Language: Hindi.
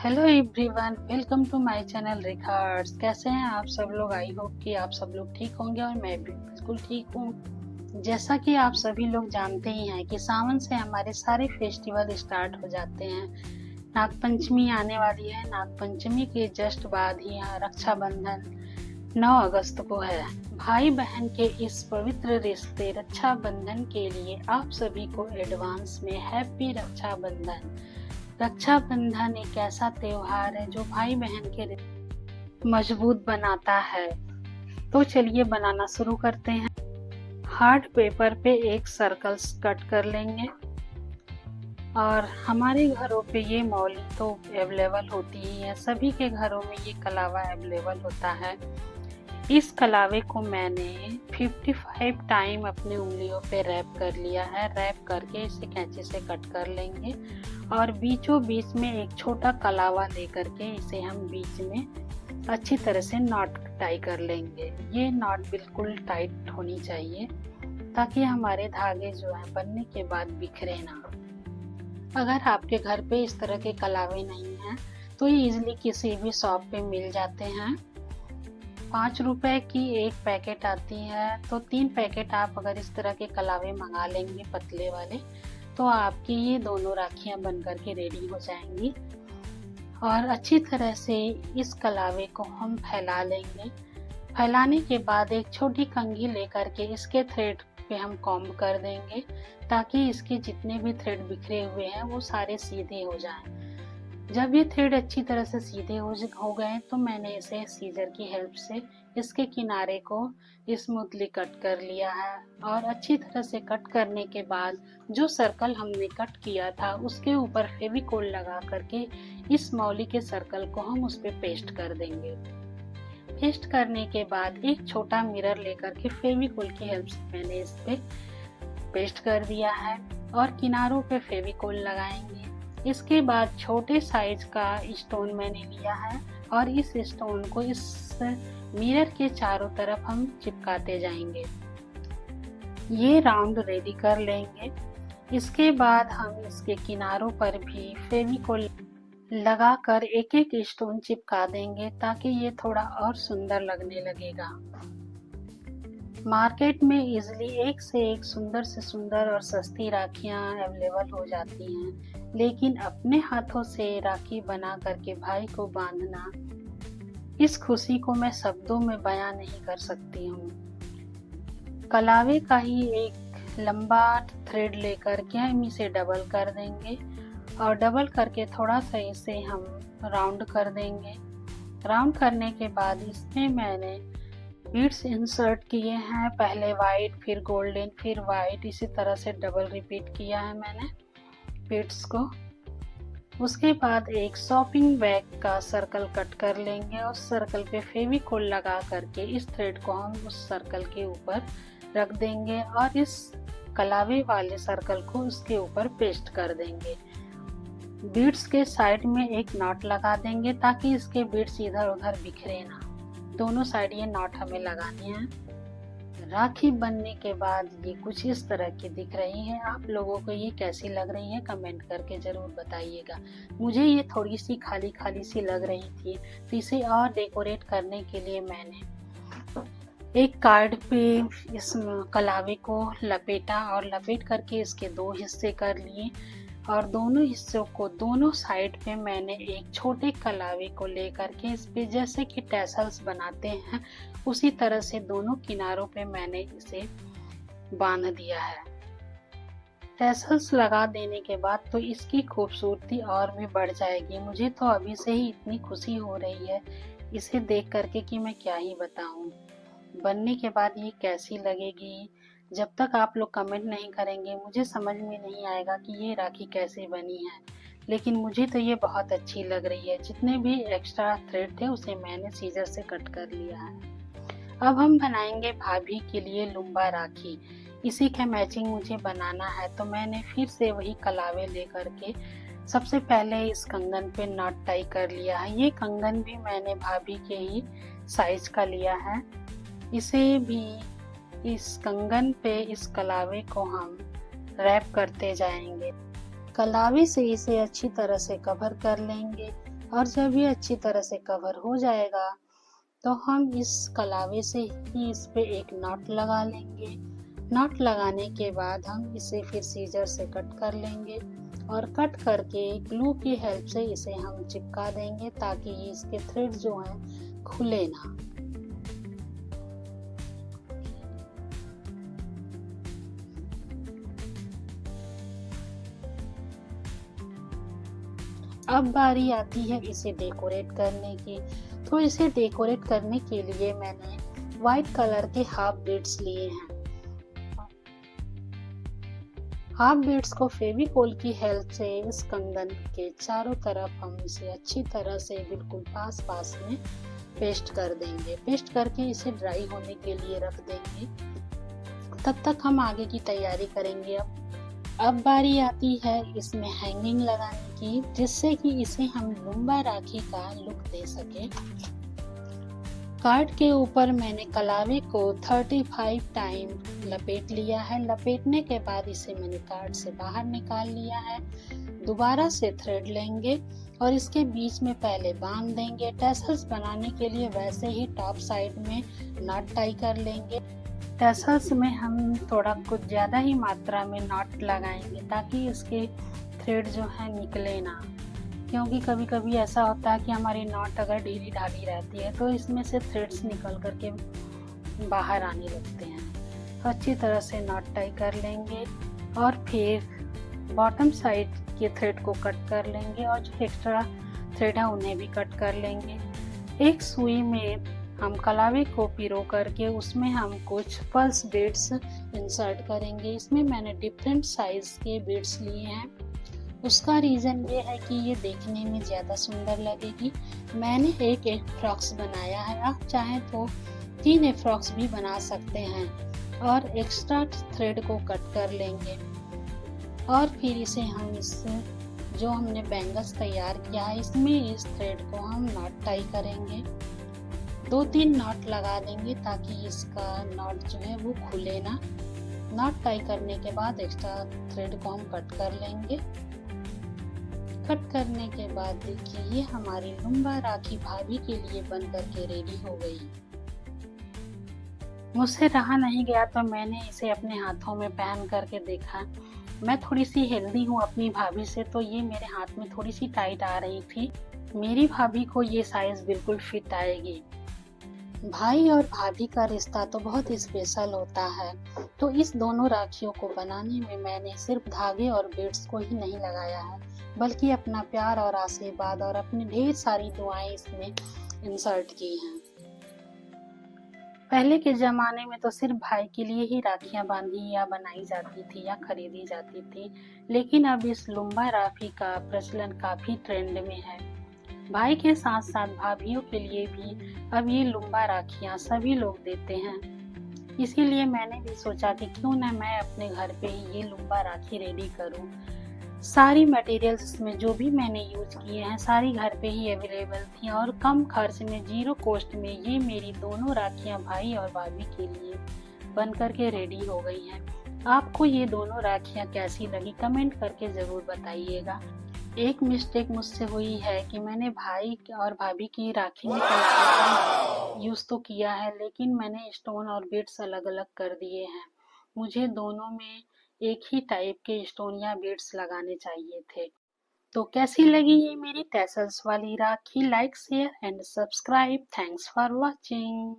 Hello everyone, welcome to my channel Rekha arts. कैसे हैं आप सब लोग? आई होप कि आप सब लोग ठीक होंगे और मैं भी बिल्कुल ठीक हूँ। जैसा कि आप सभी लोग जानते ही हैं कि सावन से हमारे सारे फेस्टिवल स्टार्ट हो जाते हैं। नागपंचमी आने वाली है। नागपंचमी के जस्ट बाद ही यहाँ रक्षाबंधन 9 अगस्त को है। भाई बहन के इस पवित्र रिश्ते रक्षाबंधन के लिए आप सभी को एडवांस में हैप्पी रक्षाबंधन। रक्षाबंधन एक ऐसा त्योहार है जो भाई बहन के रिश्ते मजबूत बनाता है। तो चलिए बनाना शुरू करते हैं। हार्ड पेपर पे एक सर्कल कट कर लेंगे और हमारे घरों पे ये मौली तो अवेलेबल होती ही है, सभी के घरों में ये कलावा अवेलेबल होता है। इस कलावे को मैंने 55 टाइम अपनी उंगलियों पे रैप कर लिया है। रैप करके इसे कैंची से कट कर लेंगे और बीचों बीच में एक छोटा कलावा लेकर के इसे हम बीच में अच्छी तरह से नॉट टाई कर लेंगे। ये नॉट बिल्कुल टाइट होनी चाहिए ताकि हमारे धागे जो है बनने के बाद बिखरे ना। अगर आपके घर पे इस तरह के कलावे नहीं हैं तो ये इजीली किसी भी शॉप पे मिल जाते हैं। 5 रुपए की एक पैकेट आती है, तो 3 पैकेट आप अगर इस तरह के कलावे मंगा लेंगे पतले वाले तो आपकी ये दोनों राखियां बन करके रेडी हो जाएंगी। और अच्छी तरह से इस कलावे को हम फैला लेंगे। फैलाने के बाद एक छोटी कंघी लेकर के इसके थ्रेड पे हम कॉम्ब कर देंगे ताकि इसके जितने भी थ्रेड बिखरे हुए हैं वो सारे सीधे हो जाएं। जब ये थ्रेड अच्छी तरह से सीधे हो गए तो मैंने इसे सीजर की हेल्प से इसके किनारे को स्मूथली कट कर लिया है। और अच्छी तरह से कट करने के बाद जो सर्कल हमने कट किया था उसके ऊपर फेविकोल लगा करके इस मौली के सर्कल को हम उस पर पेस्ट कर देंगे। पेस्ट करने के बाद एक छोटा मिरर लेकर के फेविकोल की हेल्प से मैंने इस पे पेस्ट कर दिया है और किनारों पे फेविकोल लगाएंगे। इसके बाद छोटे साइज का स्टोन मैंने लिया है और इस स्टोन को इस मिरर के चारों तरफ हम चिपकाते जाएंगे। ये राउंड रेडी कर लेंगे। इसके बाद हम इसके किनारों पर भी फेविकोल लगाकर एक एक स्टोन चिपका देंगे ताकि ये थोड़ा और सुंदर लगने लगेगा। मार्केट में इजीली एक से एक सुंदर से सुंदर और सस्ती राखियां अवेलेबल हो जाती हैं, लेकिन अपने हाथों से राखी बना करके भाई को बांधना, इस खुशी को मैं शब्दों में बयां नहीं कर सकती हूँ। कलावे का ही एक लंबा थ्रेड लेकर के हम इसे डबल कर देंगे और डबल करके थोड़ा सा इसे हम राउंड कर देंगे। राउंड करने के बाद इसमें मैंने बीड्स इंसर्ट किए हैं, पहले वाइट फिर गोल्डन फिर वाइट, इसी तरह से डबल रिपीट किया है मैंने बीड्स को। उसके बाद एक शॉपिंग बैग का सर्कल कट कर लेंगे और सर्कल पे फेविकोल लगा करके इस थ्रेड को हम उस सर्कल के ऊपर रख देंगे और इस कलावे वाले सर्कल को उसके ऊपर पेस्ट कर देंगे। बीड्स के साइड में एक नॉट लगा देंगे ताकि इसके बीड्स इधर उधर बिखरे ना। दोनों साइड ये नॉट हमें लगाने हैं। राखी बनने के बाद ये कुछ इस तरह की दिख रही है। आप लोगों को ये कैसी लग रही है कमेंट करके ज़रूर बताइएगा। मुझे ये थोड़ी सी खाली खाली सी लग रही थी तो इसे और डेकोरेट करने के लिए मैंने एक कार्ड पे इस कलावे को लपेटा और लपेट करके इसके 2 हिस्से कर लिए और दोनों हिस्सों को दोनों साइड पे मैंने एक छोटे कलावे को लेकर के इस पे जैसे कि टैसल्स बनाते हैं उसी तरह से दोनों किनारों पे मैंने इसे बांध दिया है। टैसल्स लगा देने के बाद तो इसकी खूबसूरती और भी बढ़ जाएगी। मुझे तो अभी से ही इतनी खुशी हो रही है इसे देख करके कि मैं क्या ही बताऊं। बनने के बाद ये कैसी लगेगी, जब तक आप लोग कमेंट नहीं करेंगे मुझे समझ में नहीं आएगा कि ये राखी कैसे बनी है। लेकिन मुझे तो ये बहुत अच्छी लग रही है। जितने भी एक्स्ट्रा थ्रेड थे उसे मैंने सीजर से कट कर लिया है। अब हम बनाएंगे भाभी के लिए लुम्बा राखी। इसी का मैचिंग मुझे बनाना है तो मैंने फिर से वही कलावे लेकर के सबसे पहले इस कंगन पे नॉट टाई कर लिया है। ये कंगन भी मैंने भाभी के ही साइज का लिया है। इसे भी इस कंगन पे इस कलावे को हम रैप करते जाएंगे। कलावे से इसे अच्छी तरह से कवर कर लेंगे और जब ये अच्छी तरह से कवर हो जाएगा तो हम इस कलावे से ही इस पे एक नॉट लगा लेंगे। नॉट लगाने के बाद हम इसे फिर सीजर से कट कर लेंगे और कट करके ग्लू की हेल्प से इसे हम चिपका देंगे ताकि इसके थ्रेड जो हैं खुले ना। अब बारी आती है इसे डेकोरेट करने की। तो इसे डेकोरेट करने के लिए मैंने वाइट कलर के हाफ बीड्स लिए हैं। हाफ बीड्स को फेविकोल की हेल्प से इस कंगन के चारों तरफ हम इसे अच्छी तरह से बिल्कुल पास पास में पेस्ट कर देंगे। पेस्ट करके इसे ड्राई होने के लिए रख देंगे। तब तक हम आगे की तैयारी करेंगे। अब बारी आती है इसमें हैंगिंग लगाने की, जिससे कि इसे हम लुम्बा राखी का लुक दे सके। कार्ड के ऊपर मैंने कलावे को 35 टाइम लपेट लिया है। लपेटने के बाद इसे मैंने कार्ड से बाहर निकाल लिया है। दोबारा से थ्रेड लेंगे और इसके बीच में पहले बांध देंगे। टैसल्स बनाने के लिए वैसे ही टॉप साइड में नॉट टाई कर लेंगे। टैसल्स में हम थोड़ा कुछ ज़्यादा ही मात्रा में नॉट लगाएंगे ताकि इसके थ्रेड जो है निकले ना, क्योंकि कभी कभी ऐसा होता है कि हमारी नॉट अगर ढीली ढाली रहती है तो इसमें से थ्रेड्स निकल करके बाहर आने लगते हैं। तो अच्छी तरह से नॉट टाई कर लेंगे और फिर बॉटम साइड के थ्रेड को कट कर लेंगे और जो एक्स्ट्रा थ्रेड है उन्हें भी कट कर लेंगे। एक सुई में हम कलावे को पिरो करके उसमें हम कुछ पल्स बीड्स इंसर्ट करेंगे। इसमें मैंने डिफरेंट साइज के बीड्स लिए हैं। उसका रीज़न ये है कि ये देखने में ज़्यादा सुंदर लगेगी। मैंने एक फ्रॉक्स बनाया है, आप चाहें तो 3 फ्रॉक्स भी बना सकते हैं। और एक्स्ट्रा थ्रेड को कट कर लेंगे और फिर इसे हम जो हमने बैंगल्स तैयार किया है इसमें इस थ्रेड को हम नॉट टाई करेंगे। 2-3 नॉट लगा देंगे ताकि इसका नॉट जो है वो खुले ना। नॉट टाई करने के बाद एक्स्ट्रा थ्रेड को हम कट कर लेंगे। कट करने के बाद देखिए ये हमारी लुम्बा राखी भाभी के लिए बन करके रेडी हो गई। मुझसे रहा नहीं गया तो मैंने इसे अपने हाथों में पहन करके देखा। मैं थोड़ी सी हेल्दी हूँ अपनी भाभी से, तो ये मेरे हाथ में थोड़ी सी टाइट आ रही थी। मेरी भाभी को ये साइज बिल्कुल फिट आएगी। भाई और भाभी का रिश्ता तो बहुत स्पेशल होता है। तो इस दोनों राखियों को बनाने में मैंने सिर्फ धागे और बीड्स को ही नहीं लगाया है, बल्कि अपना प्यार और आशीर्वाद और अपनी ढेर सारी दुआएं इसमें इंसर्ट की हैं। पहले के ज़माने में तो सिर्फ भाई के लिए ही राखियां बांधी या बनाई जाती थी या खरीदी जाती थी, लेकिन अब इस लुम्बा राखी का प्रचलन काफ़ी ट्रेंड में है। भाई के साथ साथ भाभीियों के लिए भी अब ये लुम्बा राखियां सभी लोग देते हैं। इसीलिए मैंने भी सोचा कि क्यों ना मैं अपने घर पे ही ये लुम्बा राखी रेडी करूं। सारी मटेरियल्स इसमें जो भी मैंने यूज किए हैं सारी घर पे ही अवेलेबल थी और कम खर्च में जीरो कॉस्ट में ये मेरी दोनों राखियां भाई और भाभी के लिए बन करके रेडी हो गई हैं। आपको ये दोनों राखियां कैसी लगी कमेंट करके ज़रूर बताइएगा। एक मिस्टेक मुझसे हुई है कि मैंने भाई और भाभी की राखी में कलावे यूज़ तो किया है, लेकिन मैंने स्टोन और बीड्स अलग अलग कर दिए हैं। मुझे दोनों में एक ही टाइप के स्टोन या बीड्स लगाने चाहिए थे। तो कैसी लगी ये मेरी टैसल्स वाली rakhi? Like share and subscribe. Thanks for watching.